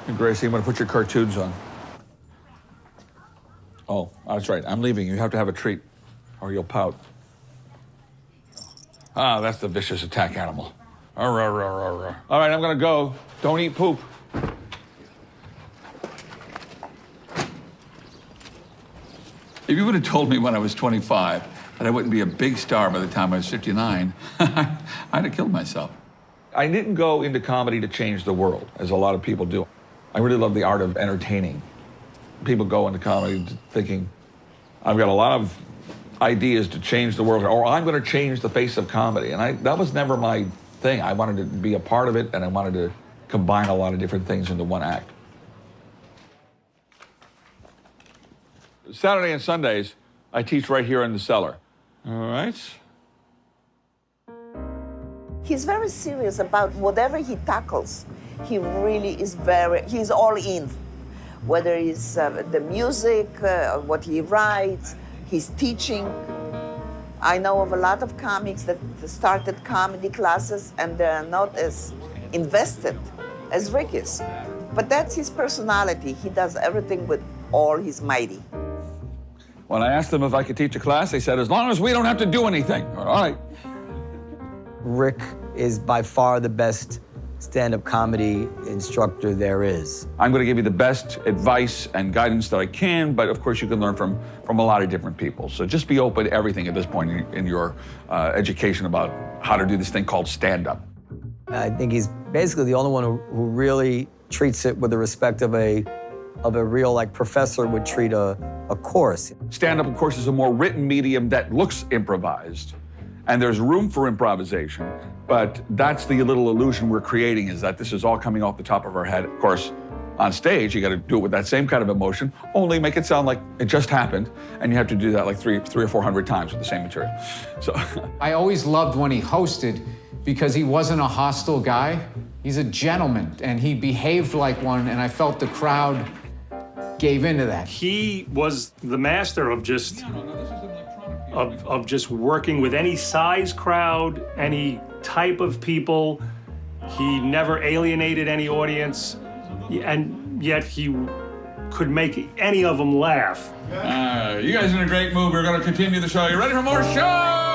Hey, Gracie, I'm gonna put your cartoons on. Oh, that's right, I'm leaving. You have to have a treat, or you'll pout. Ah, that's the vicious attack animal. All right, I'm gonna go. Don't eat poop. If you would have told me when I was 25 that I wouldn't be a big star by the time I was 59, I'd have killed myself. I didn't go into comedy to change the world, as a lot of people do. I really love the art of entertaining. People go into comedy thinking, I've got a lot of ideas to change the world, or I'm going to change the face of comedy. And that was never my thing. I wanted to be a part of it, and I wanted to combine a lot of different things into one act. Saturday and Sundays, I teach right here in the cellar. All right. He's very serious about whatever he tackles. He really is he's all in. Whether it's the music, what he writes, his teaching. I know of a lot of comics that started comedy classes and they're not as invested as Rick is. But that's his personality. He does everything with all his mighty. When I asked them if I could teach a class, they said, as long as we don't have to do anything. All right. Rick is by far the best stand-up comedy instructor there is. I'm going to give you the best advice and guidance that I can, but of course you can learn from a lot of different people. So just be open to everything at this point in your education about how to do this thing called stand-up. I think he's basically the only one who really treats it with the respect of a real like professor would treat a course. Stand-up, of course, is a more written medium that looks improvised, and there's room for improvisation, but that's the little illusion we're creating, is that this is all coming off the top of our head. Of course, on stage, you got to do it with that same kind of emotion, only make it sound like it just happened, and you have to do that like three or 400 times with the same material. So I always loved when he hosted because he wasn't a hostile guy. He's a gentleman, and he behaved like one, and I felt the crowd gave into that. He was the master of just working with any size crowd, any type of people. He never alienated any audience, and yet he could make any of them laugh. you guys are in a great mood. We're going to continue the show. You ready for more show?